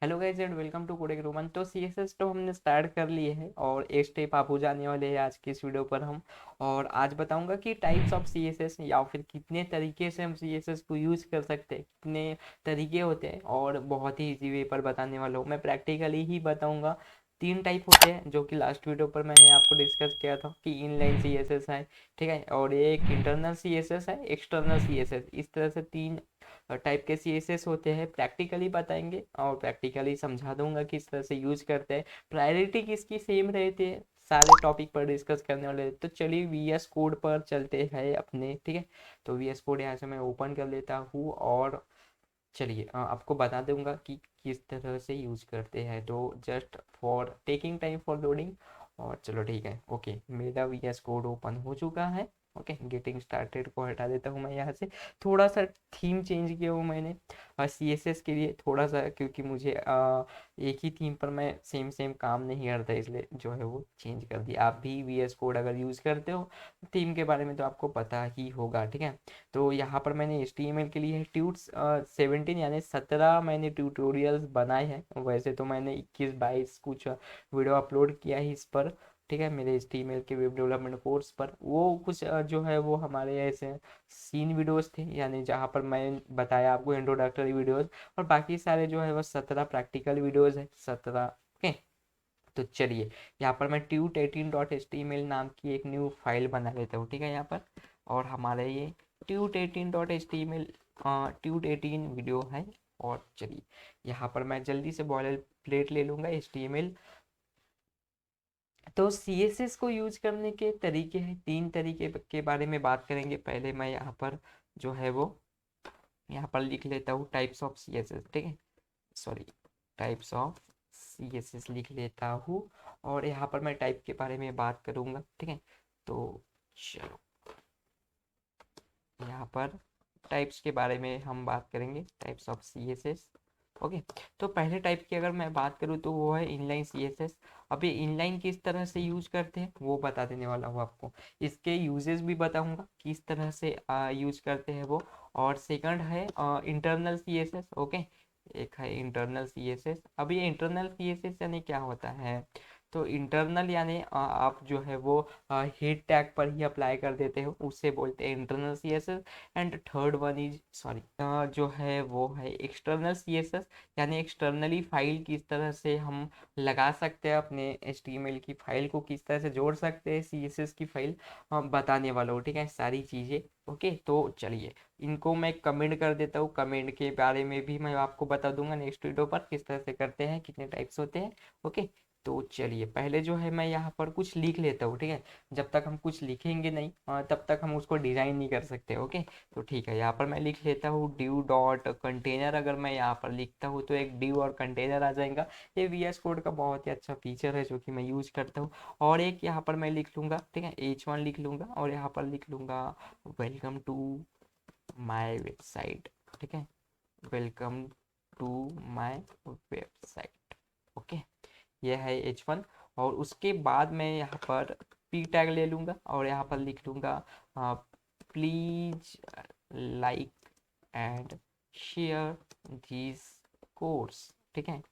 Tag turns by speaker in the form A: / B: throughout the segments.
A: Hello guys and welcome to coding Roman. तो CSS तो हमने स्टार्ट कर लिए है और एक स्टेप आप हो जाने वाले हैं आज की इस वीडियो पर हम। और आज बताऊंगा कि टाइप्स ऑफ सीएसएस या फिर कितने तरीके से हम सीएसएस को यूज़ कर सकते हैं, कितने तरीके होते हैं, और बहुत ही इजी वे पर बताने वाला हूँ। मैं प्रैक्टिकली ही बताऊंगा। तीन टाइप होते हैं जो कि लास्ट वीडियो पर मैंने आपको डिस्कस किया था कि इनलाइन सीएसएस है, ठीक है, और ये एक इंटरनल सीएसएस है, एक्सटर्नल सीएसएस, इस तरह से तीन टाइप के सीएसएस होते हैं। प्रैक्टिकली बताएंगे और प्रैक्टिकली समझा दूंगा किस तरह से यूज करते हैं। प्रायोरिटी किसकी सेम रहती है, सारे टॉपिक पर डिस्कस करने वाले हैं। तो चलिए वीएस कोड पर चलते हैं अपने, ठीक है। तो वीएस कोड यहाँ से मैं ओपन कर लेता हूँ और चलिए आपको बता दूंगा कि किस तरह से यूज करते हैं। तो just for taking time for loading. और चलो ठीक है, ओके, मेरा वीएस कोड ओपन हो चुका है। ओके, गेटिंग स्टार्टेड को हटा देता हूँ मैं यहाँ से। थोड़ा सा थीम चेंज किया हूँ मैंने सीएसएस के लिए थोड़ा सा, क्योंकि मुझे एक ही थीम पर मैं सेम सेम काम नहीं करता, इसलिए जो है वो चेंज कर दिया। आप भी वीएस कोड अगर यूज़ करते हो थीम के बारे में तो आपको पता ही होगा, ठीक है। तो यहाँ पर मैंने HTML के लिए ट्यूट्स 17 यानी 17 मैंने ट्यूटोरियल्स बनाए हैं। वैसे तो मैंने 21-22 कुछ वीडियो अपलोड किया है इस पर, ठीक है, मेरे HTML के वेब डेवलपमेंट कोर्स पर। वो कुछ जो है वो हमारे ऐसे सीन वीडियोस थे, यानी जहाँ पर मैं बताया आपको इंट्रोडक्टरी वीडियोस, और बाकी सारे जो है वो 17 प्रैक्टिकल वीडियोस है, 17। ओके, तो चलिए यहाँ पर मैं tut18.html नाम की एक न्यू फाइल बना लेता हूँ, ठीक है, यहाँ पर। और हमारे ये tut18.html tut18 वीडियो है। और चलिए यहाँ पर मैं जल्दी से बॉयलर प्लेट ले लूँगा HTML। तो CSS को यूज करने के तरीके हैं, तीन तरीके के बारे में बात करेंगे। पहले मैं यहाँ पर जो है वो यहाँ पर लिख लेता हूँ टाइप्स ऑफ CSS, ठीक है, सॉरी, टाइप्स ऑफ CSS लिख लेता हूँ। और यहाँ पर मैं टाइप के बारे में बात करूँगा, ठीक है। तो चलो यहाँ पर टाइप्स के बारे में हम बात करेंगे, टाइप्स ऑफ CSS। ओके, तो पहले टाइप की अगर मैं बात करूँ तो वो है इनलाइन CSS। अब ये इनलाइन किस तरह से यूज करते हैं वो बता देने वाला हूँ आपको। इसके यूजेस भी बताऊंगा किस तरह से यूज करते हैं वो। और सेकंड है इंटरनल CSS। ओके, एक है इंटरनल CSS। अब ये इंटरनल CSS यानी क्या होता है? तो इंटरनल यानी आप जो है वो हेड टैग पर ही अप्लाई कर देते हो, उससे बोलते हैं internal CSS। And third one is sorry जो है वो है एक्सटर्नल CSS, यानी एक्सटर्नली फाइल किस तरह से हम लगा सकते हैं, अपने HTML की फाइल को किस तरह से जोड़ सकते हैं CSS की फाइल बताने वाला हूँ, ठीक है, सारी चीज़ें। ओके, तो चलिए इनको मैं कमेंट कर देता हूँ। कमेंट के बारे में भी मैं आपको बता दूंगा नेक्स्ट वीडियो पर किस तरह से करते हैं, कितने टाइप्स होते हैं। ओके, तो चलिए पहले जो है मैं यहाँ पर कुछ लिख लेता हूँ, ठीक है। जब तक हम कुछ लिखेंगे नहीं तब तक हम उसको डिज़ाइन नहीं कर सकते। ओके, तो ठीक है, यहाँ पर मैं लिख लेता हूँ ड्यू डॉट कंटेनर। अगर मैं यहाँ पर लिखता हूँ तो एक ड्यू और कंटेनर आ जाएगा। ये VS कोड का बहुत ही अच्छा फीचर है जो कि मैं यूज करता हूँ। और एक यहाँ पर मैं लिख लूँगा, ठीक है, H1 लिख लूँगा, और यहाँ पर लिख लूँगा वेलकम टू माई वेबसाइट, ठीक है, welcome to my website. Okay, यह है H1। और उसके बाद मैं यहाँ पर पी टैग ले लूँगा और यहाँ पर लिख लूँगा please like and share this course, ठीक है,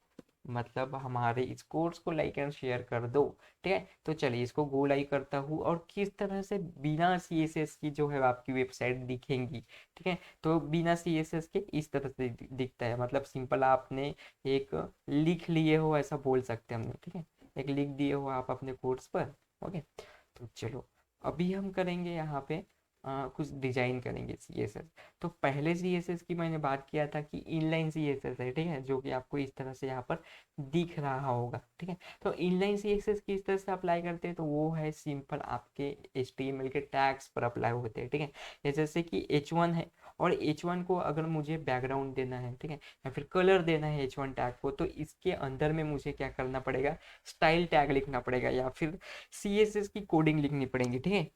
A: मतलब हमारे इस कोर्स को लाइक एंड शेयर कर दो, ठीक है। तो चलिए इसको गो लाइक करता हूँ। और किस तरह से बिना CSS की जो है आपकी वेबसाइट दिखेंगी, ठीक है। तो बिना CSS के इस तरह से दिखता है, मतलब सिंपल आपने एक लिख लिए हो ऐसा बोल सकते हैं हमने, ठीक है, एक लिख दिए हो आप अपने कोर्स पर। ओके, तो चलो अभी हम करेंगे यहाँ पे कुछ डिजाइन करेंगे CSS। तो पहले CSS की मैंने बात किया था कि इनलाइन CSS है, ठीक है, जो कि आपको इस तरह से यहाँ पर दिख रहा होगा, ठीक है। तो इनलाइन CSS किस तरह से अप्लाई करते हैं? तो वो है सिंपल आपके HTML के टैग्स पर अप्लाई होते हैं, ठीक है। जैसे कि H1 है, और H1 को अगर मुझे बैकग्राउंड देना है, ठीक है, या फिर कलर देना है H1 टैग को, तो इसके अंदर में मुझे क्या करना पड़ेगा, स्टाइल टैग लिखना पड़ेगा या फिर CSS की कोडिंग लिखनी पड़ेगी, ठीक है।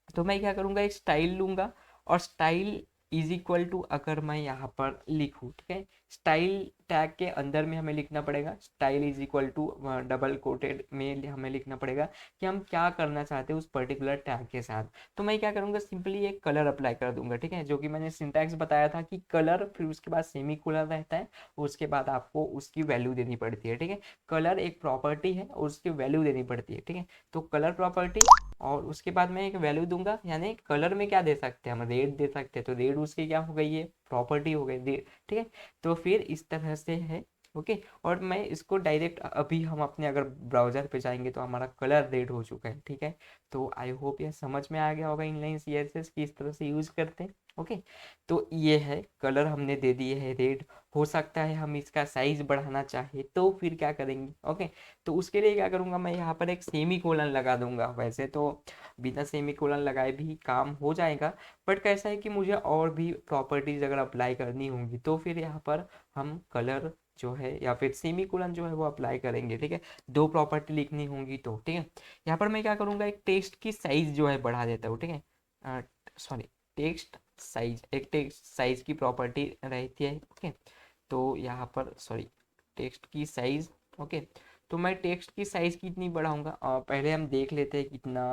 A: तो मैं क्या करूँगा, एक स्टाइल लूँगा, और स्टाइल इज इक्वल टू, अगर मैं यहाँ पर लिखूँ, ठीक है, स्टाइल टैग के अंदर में हमें लिखना पड़ेगा, style is equal to double quoted में हमें लिखना पड़ेगा कि हम क्या करना चाहते हैं उस पर्टिकुलर टैग के साथ। तो मैं क्या करूँगा, सिंपली एक कलर अप्लाई कर दूंगा, ठीक है, जो कि मैंने सिंटैक्स बताया था कि कलर, फिर उसके बाद सेमी कोलन रहता है, उसके बाद आपको उसकी वैल्यू देनी पड़ती है, ठीक है। कलर एक प्रॉपर्टी है और उसकी वैल्यू देनी पड़ती है, ठीक है। तो कलर प्रॉपर्टी और उसके बाद मैं एक वैल्यू दूंगा, यानी कलर में क्या दे सकते हैं हम, रेड दे सकते हैं, तो रेड उसकी क्या हो गई, ये प्रॉपर्टी हो गई, ठीक है। तो फिर इस तरह से है, ओके। और मैं इसको डायरेक्ट अभी हम अपने अगर ब्राउजर पे जाएंगे तो हमारा कलर रेड हो चुका है, ठीक है। तो आई होप यह समझ में आ गया होगा इनलाइन सीएसएस किस तरह से यूज करते हैं, ओके। तो ये है, कलर हमने दे दिए है रेड। हो सकता है हम इसका साइज बढ़ाना चाहे तो फिर क्या करेंगे, ओके। तो उसके लिए क्या करूंगा, मैं यहाँ पर एक सेमी कोलन लगा दूंगा। वैसे तो बिना सेमी कोलन लगाए भी काम हो जाएगा, बट कैसा है कि मुझे और भी प्रॉपर्टीज अगर अप्लाई करनी होंगी तो फिर यहाँ पर हम कलर जो है या फिर सेमी कोलन जो है वो अप्लाई करेंगे, ठीक है। दो प्रॉपर्टी लिखनी होंगी तो, ठीक है। यहाँ पर मैं क्या करूँगा, एक टेक्स्ट की साइज जो है बढ़ा देता हूँ, ठीक है। सॉरी, टेक्स्ट साइज, एक टेक्स्ट साइज की प्रॉपर्टी रहती है, ओके। तो यहाँ पर सॉरी, टेक्स्ट की साइज, ओके। तो मैं टेक्स्ट की साइज कितनी बढ़ाऊंगा, पहले हम देख लेते हैं कितना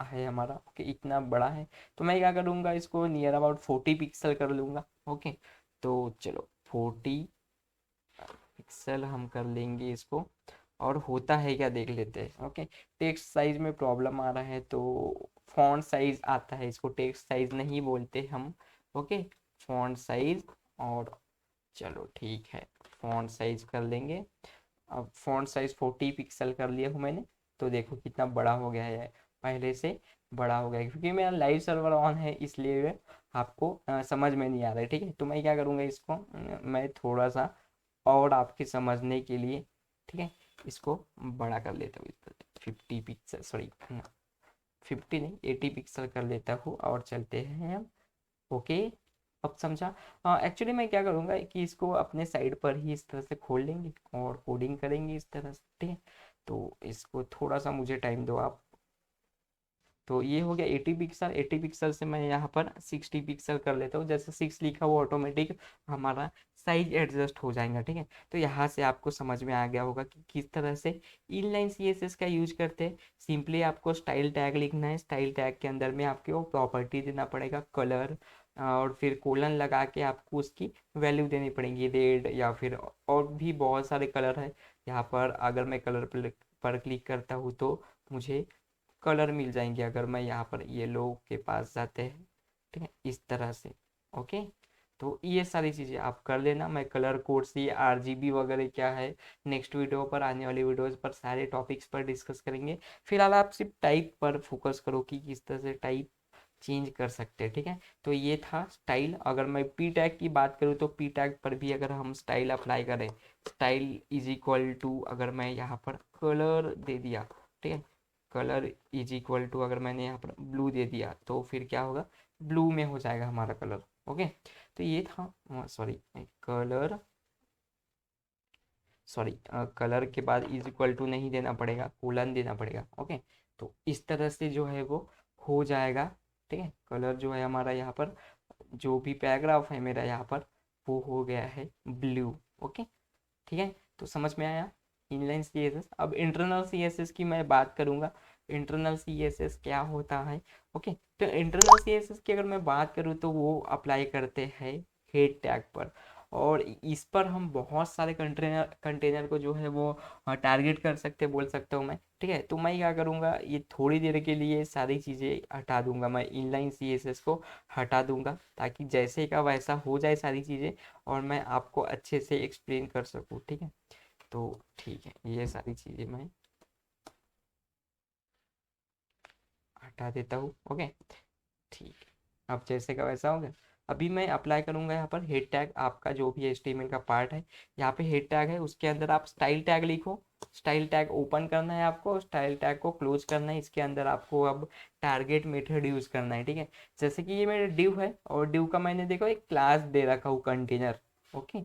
A: है हमारा, ओके। इतना बड़ा है तो मैं क्या करूँगा, इसको नियर अबाउट 40 पिक्सल कर लूँगा, ओके। तो चलो 40 पिक्सल हम कर लेंगे इसको, और होता है क्या देख लेते हैं, ओके। टेक्स्ट साइज में प्रॉब्लम आ रहा है तो फॉन्ट साइज आता है, इसको टेक्स्ट साइज नहीं बोलते हम, ओके। फॉन्ट साइज, और चलो ठीक है, फॉन्ट साइज कर लेंगे। अब फॉन्ट साइज 40 पिक्सल कर लिया हूँ मैंने, तो देखो कितना बड़ा हो गया है, पहले से बड़ा हो गया है, क्योंकि मेरा लाइव सर्वर ऑन है इसलिए आपको समझ में नहीं आ रहा है, ठीक है। तो मैं क्या करूँगा, इसको मैं थोड़ा सा और आपके समझने के लिए, ठीक है, इसको बड़ा कर लेता हूँ, 50 पिक्सल, सॉरी 50 नहीं 80 पिक्सल कर लेता हूँ, और चलते हैं हम, ओके। अब समझा। एक्चुअली मैं क्या करूँगा कि इसको अपने साइड पर ही इस तरह से खोल लेंगे और कोडिंग करेंगे इस तरह से, ठीक है। तो इसको थोड़ा सा मुझे टाइम दो आप। तो ये हो गया 80 पिक्सल, 80 पिक्सल से मैं यहाँ पर 60 पिक्सल कर लेता हूँ, जैसे 6 लिखा वो ऑटोमेटिक हमारा साइज एडजस्ट हो जाएगा, ठीक है। तो यहाँ से आपको समझ में आ गया होगा कि किस तरह से इनलाइन सीएसएस का यूज करते हैं। सिंपली आपको स्टाइल टैग लिखना है, स्टाइल टैग के अंदर में आपको वो प्रॉपर्टी देना पड़ेगा कलर, और फिर कोलन लगा के आपको उसकी वैल्यू देनी पड़ेगी, रेड या फिर और भी बहुत सारे कलर है। यहाँ पर अगर मैं कलर पर क्लिक करता हूँ तो मुझे कलर मिल जाएंगे, अगर मैं यहाँ पर येलो के पास जाते हैं, ठीक है, इस तरह से, ओके। तो ये सारी चीज़ें आप कर लेना। मैं कलर कोड से आरजीबी वगैरह क्या है, नेक्स्ट वीडियो पर, आने वाली वीडियोस पर सारे टॉपिक्स पर डिस्कस करेंगे। फिलहाल आप सिर्फ टाइप पर फोकस करो कि किस तरह से टाइप चेंज कर सकते हैं, ठीक है। तो ये था स्टाइल। अगर मैं पी टैग की बात करूँ तो पी टैग पर भी अगर हम स्टाइल अप्लाई करें, स्टाइल इज इक्वल टू, अगर मैं यहाँ पर कलर दे दिया, ठीक है, कलर इज इक्वल टू, अगर मैंने यहाँ पर ब्लू दे दिया तो फिर क्या होगा, ब्लू में हो जाएगा हमारा कलर, ओके। तो ये था, सॉरी, कलर, सॉरी, कलर के बाद इज इक्वल टू नहीं देना पड़ेगा, कोलन देना पड़ेगा, ओके। तो इस तरह से जो है वो हो जाएगा, ठीक है। कलर जो है हमारा यहाँ पर, जो भी पैराग्राफ है मेरा यहाँ पर, वो हो गया है ब्लू, ओके, ठीक है। तो समझ में आया इनलाइन सीएसएस। अब इंटरनल सीएसएस की मैं बात करूंगा, इंटरनल सीएसएस क्या होता है, ओके। तो इंटरनल सीएसएस की अगर मैं बात करूँ तो वो अप्लाई करते हैं हेड टैग पर, और इस पर हम बहुत सारे कंटेनर कंटेनर को जो है वो टारगेट कर सकते, बोल सकता हूँ मैं, ठीक है। तो मैं क्या करूँगा, ये थोड़ी देर के लिए सारी चीज़ें हटा दूंगा, मैं इनलाइन सीएसएस को हटा दूंगा, ताकि जैसे का वैसा हो जाए सारी चीज़ें, और मैं आपको अच्छे से एक्सप्लेन कर सकूँ, ठीक है। तो ठीक है, ये सारी चीज़ें मैं हटा देता हूँ, ओके, ठीक है। अब जैसे का वैसा हो गया। अभी मैं अप्लाई करूँगा यहाँ पर हेड टैग, आपका जो भी एचटीएमएल का पार्ट है, यहाँ पे हेड टैग है, उसके अंदर आप स्टाइल टैग लिखो। स्टाइल टैग ओपन करना है आपको, स्टाइल टैग को क्लोज करना है, इसके अंदर आपको अब टारगेट मेथड यूज करना है, ठीक है। जैसे कि ये मेरा डिव है, और डिव का मैंने देखो एक क्लास दे रखा हूँ कंटेनर, ओके।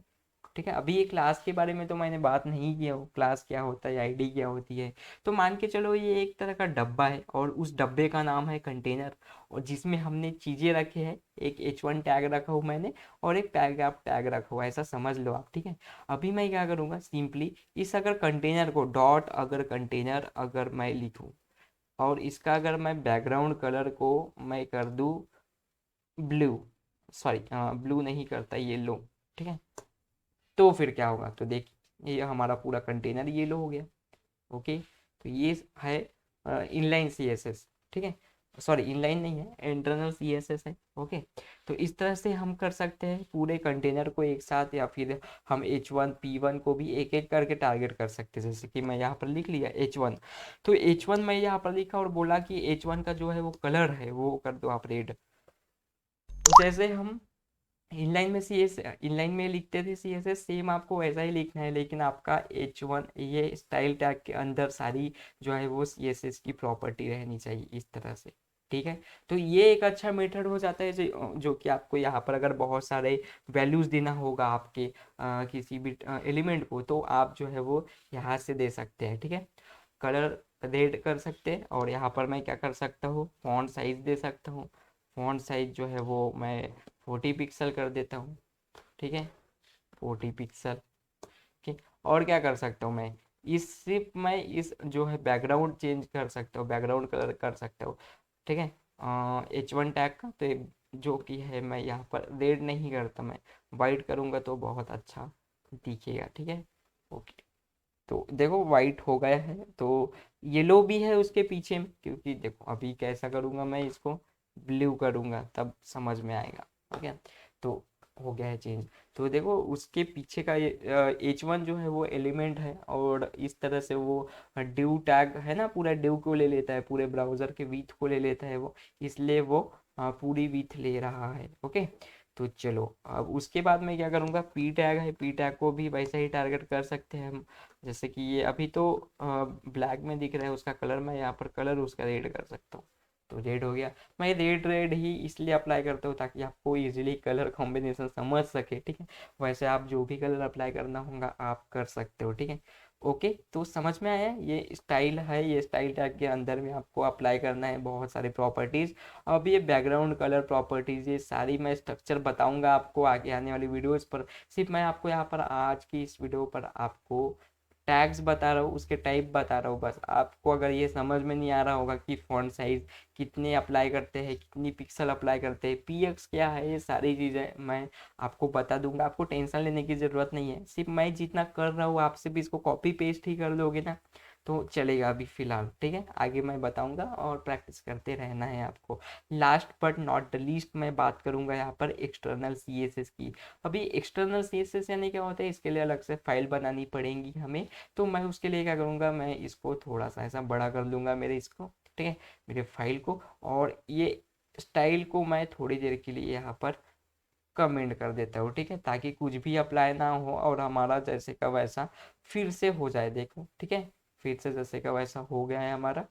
A: ठीक है। अभी ये क्लास के बारे में तो मैंने बात नहीं किया हो, क्लास क्या होता है, आईडी क्या होती है। तो मान के चलो ये एक तरह का डब्बा है और उस डब्बे का नाम है कंटेनर, और जिसमें हमने चीज़ें रखे हैं। एक H1 टैग रखा हूँ मैंने और एक पैराग्राफ टैग रखा हुआ है, ऐसा समझ लो आप, ठीक है। अभी मैं क्या करूँगा, सिंपली इस अगर कंटेनर को डॉट अगर कंटेनर अगर मैं लिखूँ और इसका अगर मैं बैकग्राउंड कलर को मैं कर दूँ ब्लू, सॉरी ब्लू नहीं करता, येलो, ठीक है। तो फिर क्या होगा, तो देखिए ये हमारा पूरा कंटेनर येलो हो गया। ओके, तो ये है इनलाइन सी एस एस, ठीक है। सॉरी इनलाइन नहीं है, इंटरनल सी एस एस है। ओके, तो इस तरह से हम कर सकते हैं पूरे कंटेनर को एक साथ, या फिर हम H1 P1 को भी एक एक करके टारगेट कर सकते हैं। जैसे कि मैं यहाँ पर लिख लिया H1, तो H1 मैं यहाँ पर लिखा और बोला कि H1 का जो है वो कलर है वो कर दो आप रेड। जैसे हम इनलाइन में सी एस इनलाइन में लिखते थे सी एस एस, सेम आपको वैसा ही लिखना है, लेकिन आपका H1 ये स्टाइल टैग के अंदर सारी जो है वो सी एस एस की प्रॉपर्टी रहनी चाहिए इस तरह से, ठीक है। तो ये एक अच्छा मेथड हो जाता है जो कि आपको यहाँ पर अगर बहुत सारे वैल्यूज देना होगा आपके किसी भी एलिमेंट को, तो आप जो है वो यहाँ से दे सकते हैं, ठीक है। कलर रेड कर सकते हैं, और यहाँ पर मैं क्या कर सकता हूँ, फॉन्ट साइज दे सकता हूँ। फॉन्ट साइज जो है वो मैं 40 पिक्सल कर देता हूँ, ठीक है, 40 पिक्सल। ठीक, और क्या कर सकता हूँ मैं, इस सिर्फ मैं इस जो है बैकग्राउंड चेंज कर सकता हूँ, बैकग्राउंड कलर कर सकता हूँ, ठीक है। H1 टैग का तो जो कि है मैं यहाँ पर रेड नहीं करता, मैं वाइट करूँगा तो बहुत अच्छा दिखेगा, ठीक है। ओके, तो देखो वाइट हो गया है, तो येलो भी है उसके पीछे में, क्योंकि देखो अभी कैसा करूँगा मैं इसको, ब्लू करूँगा तब समझ में आएगा। ठीक है, तो हो गया है चेंज। तो देखो उसके पीछे का ये H1 जो है वो एलिमेंट है, और इस तरह से वो ड्यू टैग है ना, पूरा ड्यू को ले लेता है, पूरे ब्राउज़र के विथ को ले लेता है वो, इसलिए वो पूरी विथ ले रहा है। ओके, तो चलो अब उसके बाद मैं क्या करूँगा, पी टैग है, पी टैग को भी वैसे ही टारगेट कर सकते हैं हम। जैसे कि ये अभी तो ब्लैक में दिख रहा है उसका कलर, मैं यहाँ पर कलर उसका रेड कर सकता हूँ, तो रेड हो गया। मैं रेड रेड ही इसलिए अप्लाई करता हूँ ताकि आपको इजीली कलर कॉम्बिनेशन समझ सके, ठीक है। वैसे आप जो भी कलर अप्लाई करना होगा आप कर सकते हो, ठीक है। ओके, तो समझ में आया, ये स्टाइल है, ये स्टाइल टैग के अंदर में आपको अप्लाई करना है बहुत सारे प्रॉपर्टीज़। अब ये बैकग्राउंड कलर प्रॉपर्टीज़ ये सारी मैं स्ट्रक्चर बताऊंगा आपको आगे आने वाली वीडियोज़ पर। सिर्फ मैं आपको यहाँ पर आज की इस वीडियो पर आपको टैग्स बता रहा हूँ, उसके टाइप बता रहा हूँ बस। आपको अगर ये समझ में नहीं आ रहा होगा कि फॉन्ट साइज कितने अप्लाई करते हैं, कितनी पिक्सल अप्लाई करते हैं, पीएक्स क्या है, ये सारी चीज़ें मैं आपको बता दूंगा। आपको टेंशन लेने की ज़रूरत नहीं है, सिर्फ मैं जितना कर रहा हूँ आपसे भी इसको कॉपी पेस्ट ही कर दोगे ना तो चलेगा अभी फ़िलहाल, ठीक है। आगे मैं बताऊंगा और प्रैक्टिस करते रहना है आपको। Last but not the least मैं बात करूंगा यहाँ पर एक्सटर्नल सीएसएस की। अभी एक्सटर्नल सीएसएस यानी क्या होता है, इसके लिए अलग से फाइल बनानी पड़ेगी हमें। तो मैं उसके लिए क्या करूँगा, मैं इसको थोड़ा सा ऐसा बड़ा कर लूँगा मेरे इसको, ठीक है, मेरे फाइल को। और ये स्टाइल को मैं थोड़ी देर के लिए यहाँ पर कमेंट कर देता हूँ, ठीक है, ताकि कुछ भी अप्लाई ना हो और हमारा जैसे का वैसा फिर से हो जाए। देखो ठीक है, फिर से जैसे का वैसा हो गया है हमारा।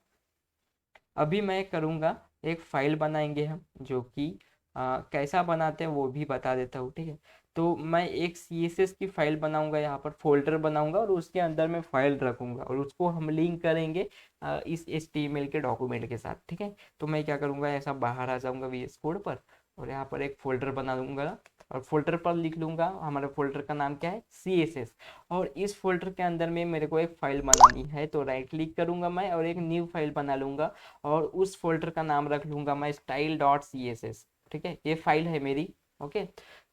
A: अभी मैं करूँगा, एक फाइल बनाएंगे हम, जो कि कैसा बनाते हैं वो भी बता देता हूँ, ठीक है। तो मैं एक CSS की फाइल बनाऊंगा, यहाँ पर फोल्डर बनाऊंगा और उसके अंदर में फाइल रखूंगा, और उसको हम लिंक करेंगे इस HTML के डॉक्यूमेंट के साथ, ठीक है। तो मैं क्या करूँगा, ऐसा बाहर आ जाऊँगा VS कोड पर, और यहाँ पर एक फोल्डर बना दूंगा, और फोल्डर पर लिख लूँगा, हमारे फोल्डर का नाम क्या है, CSS। और इस फोल्डर के अंदर में मेरे को एक फाइल बनानी है, तो राइट क्लिक करूँगा मैं और एक न्यू फाइल बना लूँगा, और उस फोल्डर का नाम रख लूँगा मैं style dot C S S, ठीक है। ये फाइल है मेरी, ओके,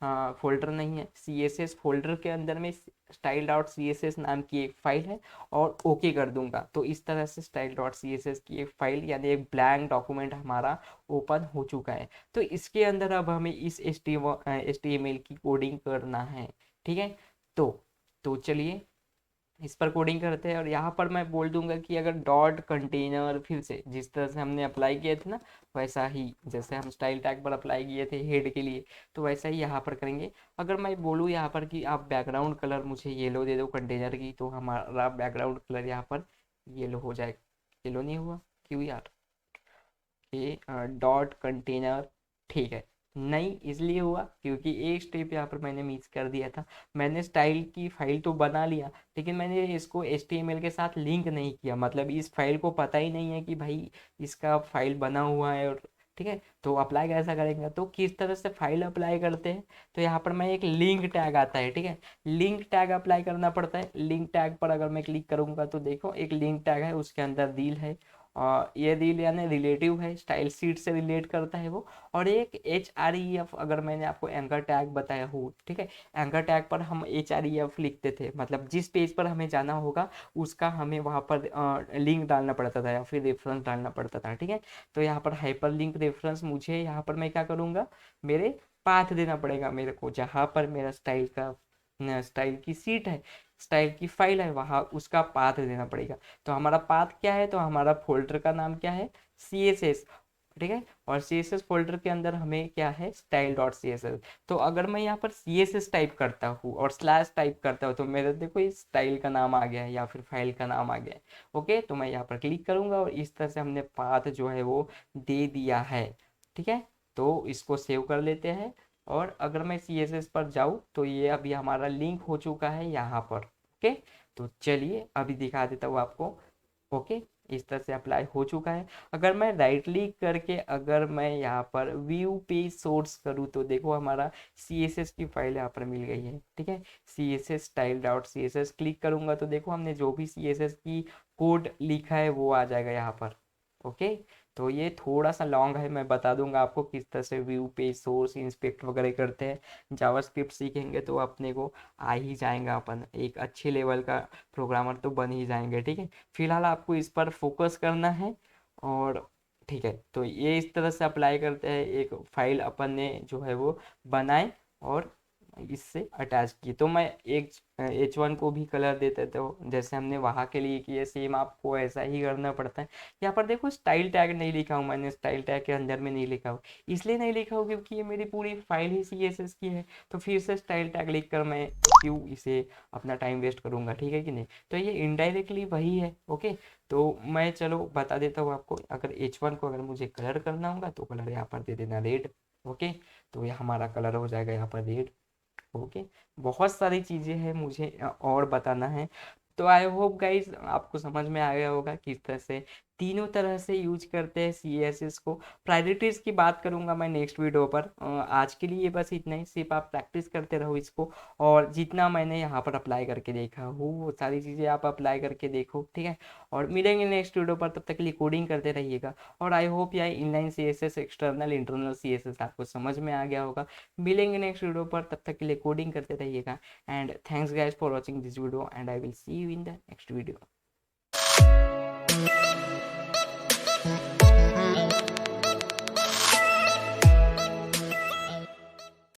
A: हाँ फोल्डर नहीं है, सी एस एस फोल्डर के अंदर में style dot C S S नाम की एक फाइल है, और ओके कर दूंगा। तो इस तरह से style dot C S S की एक फाइल यानी एक ब्लैंक डॉक्यूमेंट हमारा ओपन हो चुका है। तो इसके अंदर अब हमें इस एच टी एम एल की कोडिंग करना है, ठीक है। तो चलिए इस पर कोडिंग करते हैं, और यहाँ पर मैं बोल दूंगा कि अगर डॉट कंटेनर फिर से जिस तरह से हमने अप्लाई किए थे ना, वैसा ही जैसे हम स्टाइल टैग पर अप्लाई किए थे हेड के लिए, तो वैसा ही यहाँ पर करेंगे। अगर मैं बोलूँ यहाँ पर कि आप बैकग्राउंड कलर मुझे येलो दे दो कंटेनर की, तो हमारा बैकग्राउंड कलर यहाँ पर येलो हो जाएगा। येलो नहीं हुआ क्यों यार, ये डॉट कंटेनर, ठीक है। नहीं, इसलिए हुआ क्योंकि एक स्टेप यहाँ पर मैंने मिस कर दिया था। मैंने स्टाइल की फाइल तो बना लिया, लेकिन मैंने इसको HTML के साथ लिंक नहीं किया, मतलब इस फाइल को पता ही नहीं है कि भाई इसका फाइल बना हुआ है। और ठीक है, तो अप्लाई कैसा करेंगे, तो किस तरह से फाइल अप्लाई करते हैं, तो यहाँ पर मैं एक लिंक टैग आता है, ठीक है, लिंक टैग अप्लाई करना पड़ता है। लिंक टैग पर अगर मैं क्लिक करूंगा तो देखो एक लिंक टैग है, उसके अंदर रील है, और ये रील यानी रिलेटिव है, स्टाइल शीट से रिलेट करता है वो। और एक HREF, अगर मैंने आपको एंकर टैग बताया हो, ठीक है, एंकर टैग पर हम HREF लिखते थे, मतलब जिस पेज पर हमें जाना होगा उसका हमें वहाँ पर लिंक डालना पड़ता था या फिर रेफरेंस डालना पड़ता था, ठीक है। तो यहाँ पर हाइपर लिंक रेफरेंस, मुझे यहाँ पर मैं क्या करूँगा, मेरे पाथ देना पड़ेगा मेरे को, जहाँ पर मेरा स्टाइल की सीट है, स्टाइल की फाइल है, वहाँ उसका पाथ देना पड़ेगा। तो हमारा पाथ क्या है, तो हमारा फोल्डर का नाम क्या है, CSS, ठीक है। और CSS फोल्डर के अंदर हमें क्या है, style.css। तो अगर मैं यहाँ पर CSS टाइप करता हूँ और स्लैश टाइप करता हूँ तो मेरे देखो इस स्टाइल का नाम आ गया है या फिर फाइल का नाम आ गया है। ओके, तो मैं यहाँ पर क्लिक करूंगा और इस तरह से हमने पाथ जो है वो दे दिया है, ठीक है। तो इसको सेव कर लेते हैं, और अगर मैं CSS पर जाऊँ तो ये अभी हमारा लिंक हो चुका है यहाँ पर। ओके, तो चलिए अभी दिखा देता हूँ आपको। ओके, इस तरह से अप्लाई हो चुका है। अगर मैं राइट क्लिक करके अगर मैं यहाँ पर व्यू पेज सोर्स करूँ तो देखो हमारा CSS की फाइल यहाँ पर मिल गई है, ठीक है। CSS style.css क्लिक करूंगा तो देखो हमने जो भी CSS की कोड लिखा है वो आ जाएगा यहाँ पर। ओके, तो ये थोड़ा सा लॉन्ग है, मैं बता दूंगा आपको किस तरह से व्यू पेज सोर्स इंस्पेक्ट वगैरह करते हैं। जावास्क्रिप्ट सीखेंगे तो अपने को आ ही जाएगा, अपन एक अच्छे लेवल का प्रोग्रामर तो बन ही जाएंगे, ठीक है। फिलहाल आपको इस पर फोकस करना है, और ठीक है, तो ये इस तरह से अप्लाई करते हैं, एक फाइल अपन ने जो है वो बनाए और इससे अटैच की। तो मैं एक H1 को भी कलर देते थे, जैसे हमने वहाँ के लिए किए सेम आपको ऐसा ही करना पड़ता है। यहाँ पर देखो स्टाइल टैग नहीं लिखा हूँ मैंने, स्टाइल टैग के अंदर में नहीं लिखा हूँ, इसलिए नहीं लिखा हूँ क्योंकि ये मेरी पूरी फाइल ही CSS की है, तो फिर से स्टाइल टैग लिख कर मैं क्यों इसे अपना टाइम वेस्ट करूंगा, ठीक है कि नहीं। तो ये इनडायरेक्टली वही है। ओके, तो मैं चलो बता देता हूँ आपको, अगर H1 को अगर मुझे कलर करना होगा तो कलर यहाँ पर दे देना रेड। ओके, तो ये हमारा कलर हो जाएगा यहाँ पर रेड। ओके, बहुत सारी चीज़ें हैं मुझे और बताना है। तो आई होप गाइज आपको समझ में आ गया होगा किस तरह से तीनों तरह से यूज करते हैं CSS को। प्रायोरिटीज की बात करूंगा मैं नेक्स्ट वीडियो पर। आज के लिए बस इतना ही, सिर्फ आप प्रैक्टिस करते रहो इसको, और जितना मैंने यहाँ पर अप्लाई करके देखा हूँ वो सारी चीज़ें आप अप्लाई करके देखो, ठीक है। और मिलेंगे नेक्स्ट वीडियो पर, तब तक के लिए कोडिंग करते रहिएगा। और आई होप यह inline CSS external internal CSS आपको समझ में आ गया होगा। मिलेंगे नेक्स्ट वीडियो पर, तब तक के लिए कोडिंग करते रहिएगा। And thanks guys for watching this video, and I will see you in the next video.